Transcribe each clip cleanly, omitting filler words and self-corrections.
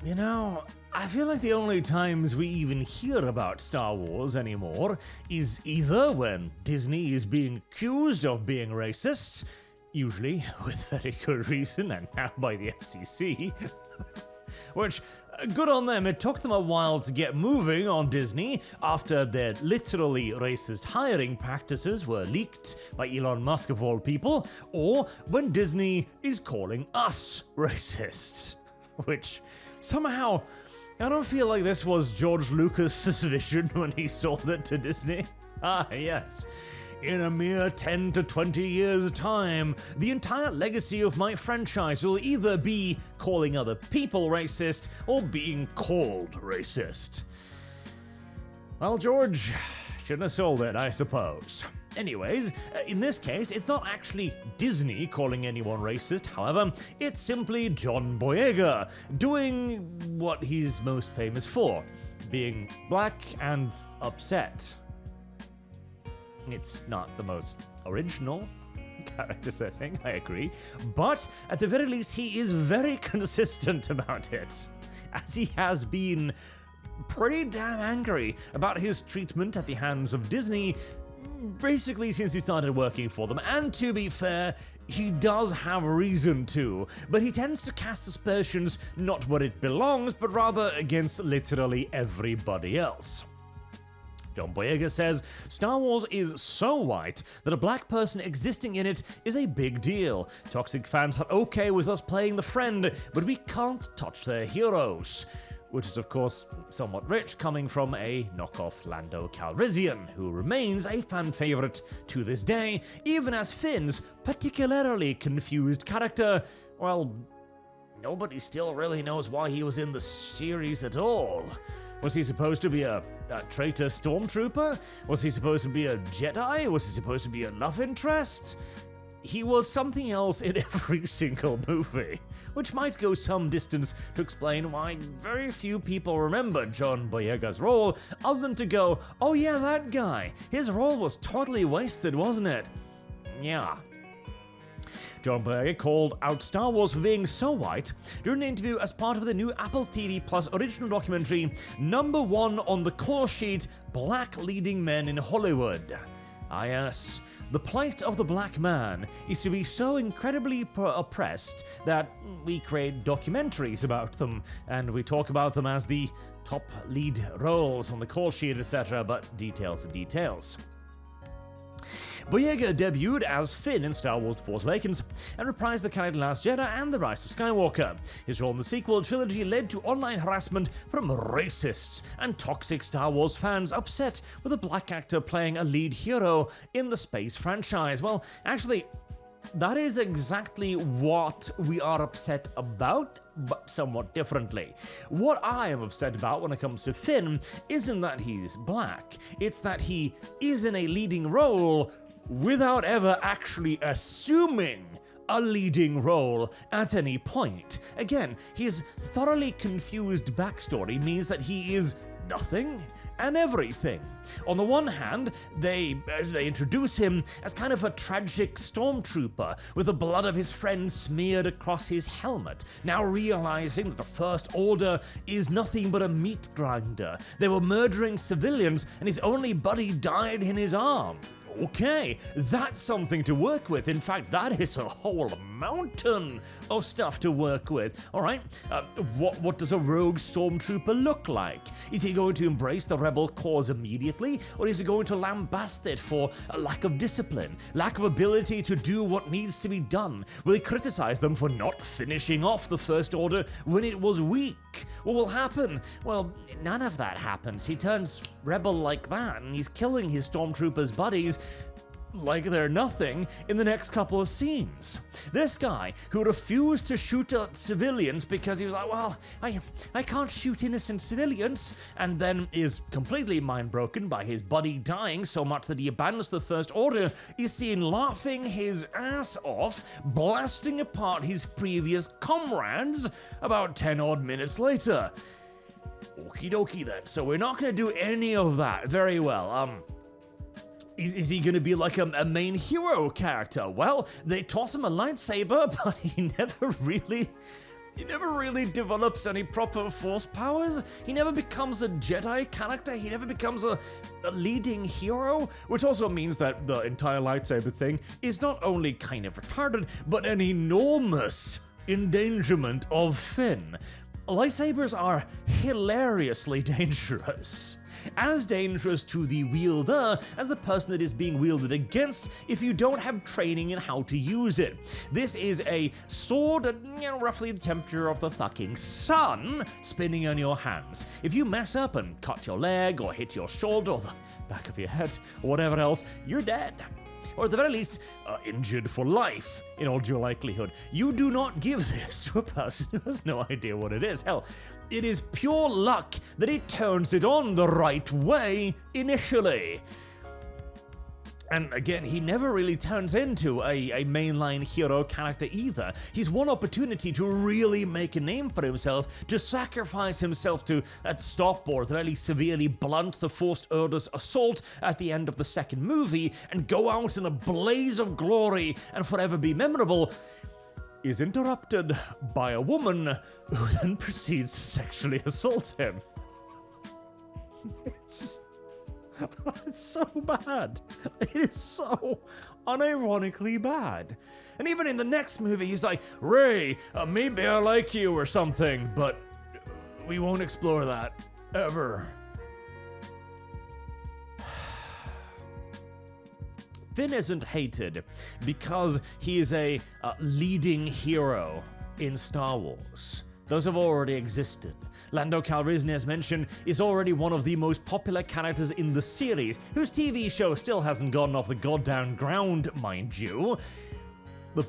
You know, I feel like the only times we even hear about Star Wars anymore is either when Disney is being accused of being racist, usually with very good reason and now by the FCC, which, good on them, it took them a while to get moving on Disney after their literally racist hiring practices were leaked by Elon Musk of all people, or when Disney is calling us racists, which somehow, I don't feel like this was George Lucas's vision when he sold it to Disney. Ah, yes. In a mere 10 to 20 years' time, the entire legacy of my franchise will either be calling other people racist or being called racist. Well, George, shouldn't have sold it, I suppose. Anyways, in this case, it's not actually Disney calling anyone racist, however, it's simply John Boyega doing what he's most famous for, being black and upset. It's not the most original character setting, I agree, but at the very least he is very consistent about it, as he has been pretty damn angry about his treatment at the hands of Disney basically since he started working for them, and to be fair, he does have reason to, but he tends to cast aspersions not where it belongs, but rather against literally everybody else. John Boyega says, Star Wars is so white that a black person existing in it is a big deal. Toxic fans are okay with us playing the friend, but we can't touch their heroes. Which is of course somewhat rich coming from a knockoff Lando Calrissian, who remains a fan favorite to this day, even as Finn's particularly confused character, well, nobody still really knows why he was in the series at all. Was he supposed to be a traitor stormtrooper? Was he supposed to be a Jedi? Was he supposed to be a love interest? He was something else in every single movie, which might go some distance to explain why very few people remember John Boyega's role, other than to go, oh yeah, that guy, his role was totally wasted, wasn't it? Yeah. John Boyega called out Star Wars for being so white during an interview as part of the new Apple TV Plus original documentary, #1 on the call sheet, Black Leading Men in Hollywood. Ah yes, the plight of the black man is to be so incredibly oppressed that we create documentaries about them, and we talk about them as the top lead roles on the call sheet, etc., but details are details. Boyega debuted as Finn in Star Wars: Force Awakens and reprised the character in Last Jedi and The Rise of Skywalker. His role in the sequel trilogy led to online harassment from racists and toxic Star Wars fans upset with a black actor playing a lead hero in the space franchise. Well, actually, that is exactly what we are upset about, but somewhat differently. What I am upset about when it comes to Finn isn't that he's black, it's that he is in a leading role without ever actually assuming a leading role at any point. Again, his thoroughly confused backstory means that he is nothing and everything. On the one hand, they introduce him as kind of a tragic stormtrooper with the blood of his friends smeared across his helmet, now realizing that the First Order is nothing but a meat grinder. They were murdering civilians and his only buddy died in his arm. Okay, that's something to work with. In fact, that is a whole mountain of stuff to work with. All right, what does a rogue stormtrooper look like? Is he going to embrace the rebel cause immediately, or is he going to lambast it for a lack of discipline, lack of ability to do what needs to be done? Will he criticize them for not finishing off the First Order when it was weak? What will happen? Well, none of that happens. He turns rebel like that, and he's killing his stormtroopers' buddies like they're nothing in the next couple of scenes. This guy who refused to shoot at civilians because he was like, well, I can't shoot innocent civilians, and then is completely mind-broken by his buddy dying so much that he abandons the First Order, is seen laughing his ass off, blasting apart his previous comrades about 10 odd minutes later. Okie dokie then, so we're not gonna do any of that. Very well. Is he going to be like a main hero character? Well, they toss him a lightsaber, but he never really He never really develops any proper force powers. He never becomes a Jedi character. He never becomes a leading hero, which also means that the entire lightsaber thing is not only kind of retarded, but an enormous endangerment of Finn. Lightsabers are hilariously dangerous. As dangerous to the wielder as the person that is being wielded against if you don't have training in how to use it. This is a sword at roughly the temperature of the fucking sun spinning on your hands. If you mess up and cut your leg or hit your shoulder or the back of your head or whatever else, you're dead. Or at the very least, injured for life, in all due likelihood. You do not give this to a person who has no idea what it is. Hell, it is pure luck that he turns it on the right way initially. And again, he never really turns into a mainline hero character either. He's one opportunity to really make a name for himself, to sacrifice himself to stop or at the very least severely blunt the Forced Order's assault at the end of the second movie and go out in a blaze of glory and forever be memorable, is interrupted by a woman who then proceeds to sexually assault him. It's so bad. It is so unironically bad. And even in the next movie, he's like, Rey, maybe I like you or something, but we won't explore that ever. Finn isn't hated because he is a leading hero in Star Wars. Those have already existed. Lando Calrissian, as mentioned, is already one of the most popular characters in the series, whose TV show still hasn't gotten off the goddamn ground, mind you. The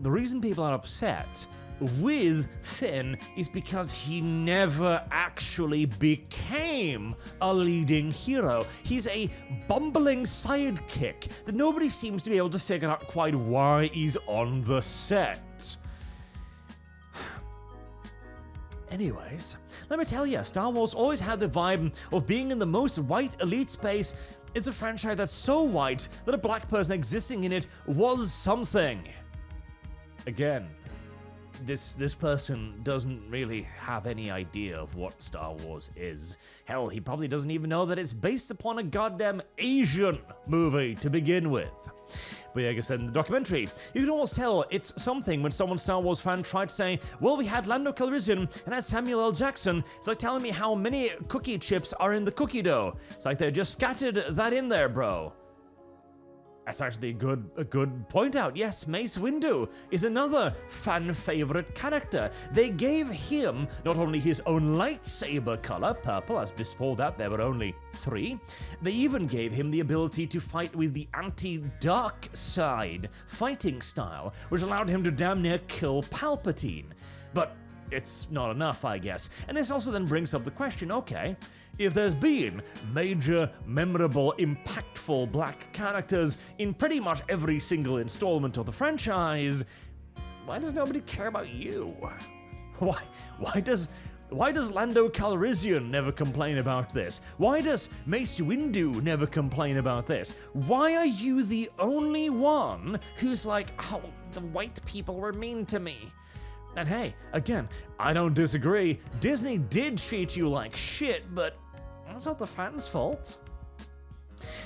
reason people are upset with Finn is because he never actually became a leading hero. He's a bumbling sidekick that nobody seems to be able to figure out quite why he's on the set. Anyways, let me tell you, Star Wars always had the vibe of being in the most white elite space. It's a franchise that's so white that a black person existing in it was something. Again, this person doesn't really have any idea of what Star Wars is. Hell, he probably doesn't even know that it's based upon a goddamn Asian movie to begin with. Boyega said in the documentary, you can almost tell it's something when someone Star Wars fan tried to say, well, we had Lando Calrissian and had Samuel L. Jackson. It's like telling me how many cookie chips are in the cookie dough. It's like they just scattered that in there, bro. That's actually a good point out. Yes, Mace Windu is another fan favorite character. They gave him not only his own lightsaber color, purple, as before that there were only 3, they even gave him the ability to fight with the anti-dark side fighting style, which allowed him to damn near kill Palpatine. But it's not enough, I guess. And this also then brings up the question, okay, if there's been major, memorable, impactful black characters in pretty much every single installment of the franchise, why does nobody care about you? Why does Lando Calrissian never complain about this? Why does Mace Windu never complain about this? Why are you the only one who's like, oh, the white people were mean to me? And hey, again, I don't disagree. Disney did treat you like shit, but that's not the fans' fault.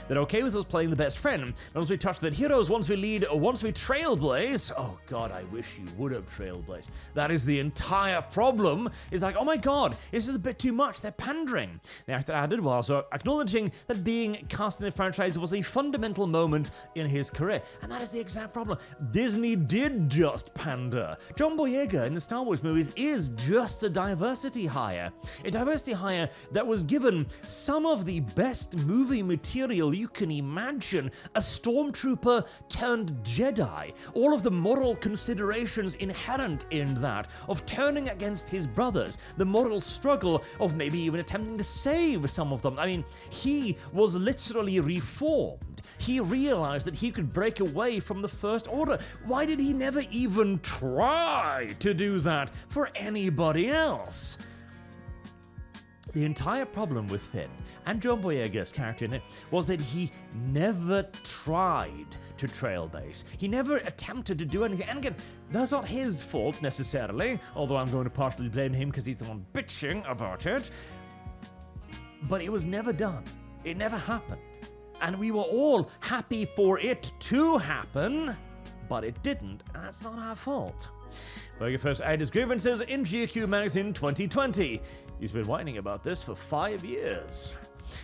They're okay with us playing the best friend. Once we touch the heroes, once we lead, once we trailblaze. Oh god, I wish you would have trailblazed. That is the entire problem. It's like, oh my god, this is a bit too much. They're pandering. The actor added while also acknowledging that being cast in the franchise was a fundamental moment in his career. And that is the exact problem. Disney did just pander. John Boyega in the Star Wars movies is just a diversity hire. A diversity hire that was given some of the best movie material you can imagine. A stormtrooper turned Jedi. All of the moral considerations inherent in that, of turning against his brothers, the moral struggle of maybe even attempting to save some of them. I mean, he was literally reformed. He realized that he could break away from the First Order. Why did he never even try to do that for anybody else? The entire problem with Finn and John Boyega's character in it was that he never tried to trailbase. He never attempted to do anything. And again, that's not his fault necessarily, although I'm going to partially blame him because he's the one bitching about it. But it was never done. It never happened. And we were all happy for it to happen, but it didn't, and that's not our fault. Boyega first aired his grievances in GQ Magazine 2020. He's been whining about this for 5 years.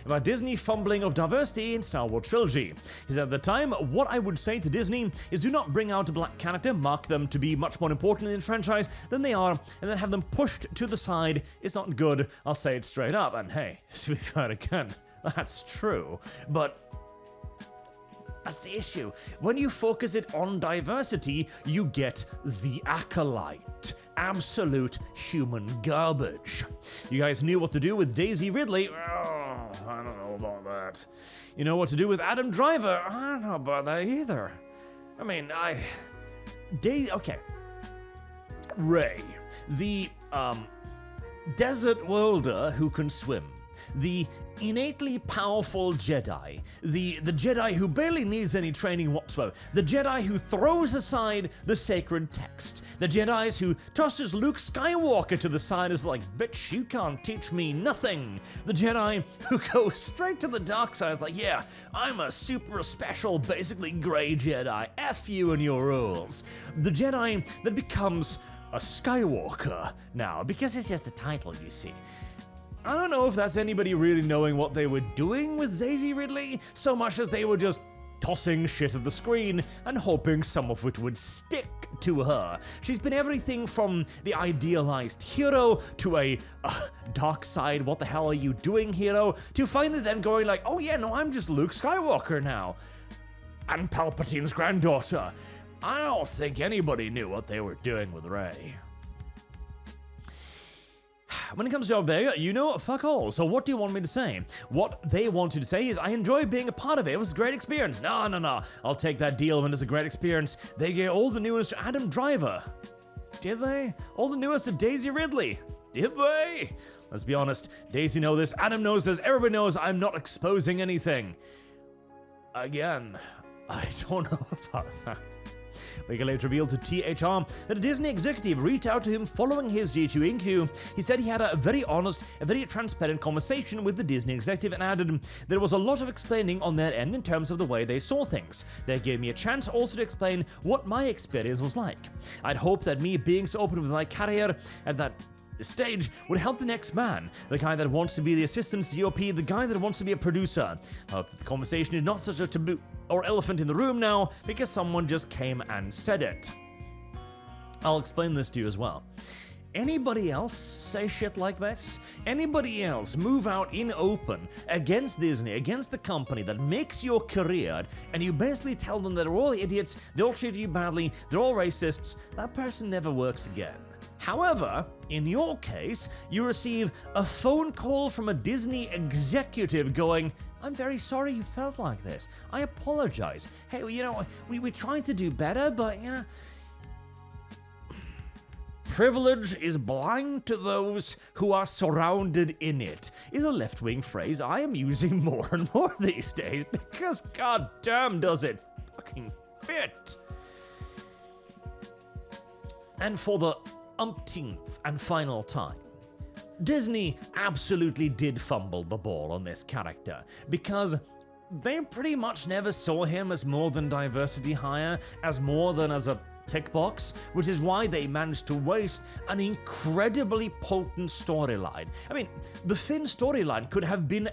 About Disney fumbling of diversity in Star Wars trilogy. He said at the time, what I would say to Disney is do not bring out a black character, mark them to be much more important in the franchise than they are, and then have them pushed to the side. It's not good, I'll say it straight up. And hey, to be fair again, that's true. But that's the issue. When you focus it on diversity, you get the acolyte. Absolute human garbage. You guys knew what to do with Daisy Ridley. Oh, I don't know about that. You know what to do with Adam Driver. I don't know about that either. I mean, okay. Rey, the desert worlder who can swim. The innately powerful Jedi, the Jedi who barely needs any training whatsoever, the Jedi who throws aside the sacred text, the Jedis who tosses Luke Skywalker to the side as like, bitch, you can't teach me nothing, the Jedi who goes straight to the dark side is like, yeah, I'm a super special, basically grey Jedi, F you and your rules, the Jedi that becomes a Skywalker now, because it's just a title, you see. I don't know if that's anybody really knowing what they were doing with Daisy Ridley, so much as they were just tossing shit at the screen and hoping some of it would stick to her. She's been everything from the idealized hero to a dark side, what the hell are you doing hero, to finally then going like, oh yeah, no, I'm just Luke Skywalker now. And Palpatine's granddaughter. I don't think anybody knew what they were doing with Rey. When it comes to John Boyega, you know, fuck all. So what do you want me to say? What they wanted to say is, I enjoy being a part of it. It was a great experience. No. I'll take that deal when it's a great experience. They gave all the newest to Adam Driver. Did they? All the newest to Daisy Ridley. Did they? Let's be honest. Daisy knows this. Adam knows this. Everybody knows I'm not exposing anything. Again, I don't know about that. Boyega later revealed to THR that a Disney executive reached out to him following his G2 interview. He said he had a very honest, a very transparent conversation with the Disney executive and added, there was a lot of explaining on their end in terms of the way they saw things. They gave me a chance also to explain what my experience was like. I'd hoped that me being so open with my career at that stage would help the next man, the guy that wants to be the assistant DOP, the guy that wants to be a producer. The conversation is not such a taboo or elephant in the room now because someone just came and said it. I'll explain this to you as well. Anybody else say shit like this? Anybody else move out in open against Disney, against the company that makes your career, and you basically tell them that they're all idiots, they all treat you badly, they're all racists, that person never works again. However, in your case, you receive a phone call from a Disney executive going, I'm very sorry you felt like this. I apologize. Hey, you know, we tried to do better, but, you know, privilege is blind to those who are surrounded in it, is a left-wing phrase I am using more and more these days, because goddamn does it fucking fit. And for the umpteenth and final time, Disney absolutely did fumble the ball on this character, because they pretty much never saw him as more than diversity hire, as more than as a tick box, which is why they managed to waste an incredibly potent storyline. I mean, the Finn storyline could have been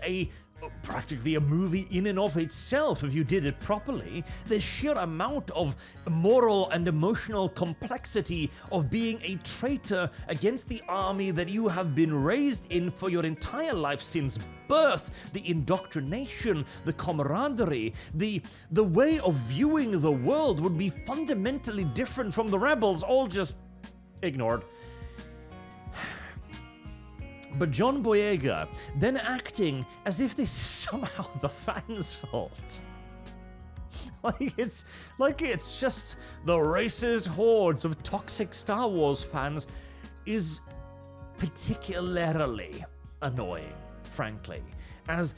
practically a movie in and of itself if you did it properly. The sheer amount of moral and emotional complexity of being a traitor against the army that you have been raised in for your entire life since birth, the indoctrination, the camaraderie, the way of viewing the world would be fundamentally different from the rebels, all just ignored. But John Boyega then acting as if this is somehow the fans' fault. like it's just the racist hordes of toxic Star Wars fans is particularly annoying, frankly, as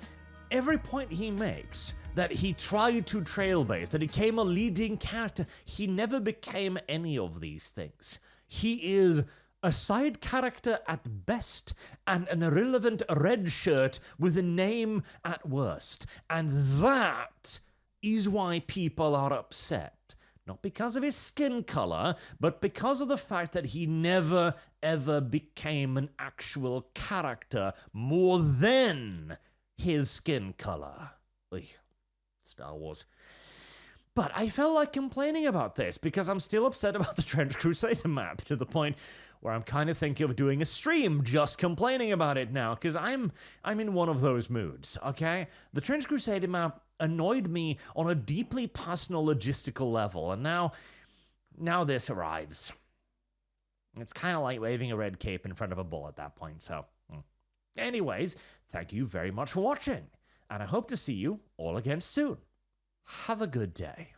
every point he makes that he tried to trailblaze, that he became a leading character, he never became any of these things. He is a side character at best, and an irrelevant red shirt with a name at worst. And that is why people are upset. Not because of his skin color, but because of the fact that he never, ever became an actual character more than his skin color. Ugh. Star Wars. But I felt like complaining about this because I'm still upset about the Trench Crusader map, to the point where I'm kind of thinking of doing a stream just complaining about it now, because I'm in one of those moods, okay? The Trench Crusader map annoyed me on a deeply personal logistical level, and now this arrives. It's kind of like waving a red cape in front of a bull at that point, so... Anyways, thank you very much for watching, and I hope to see you all again soon. Have a good day.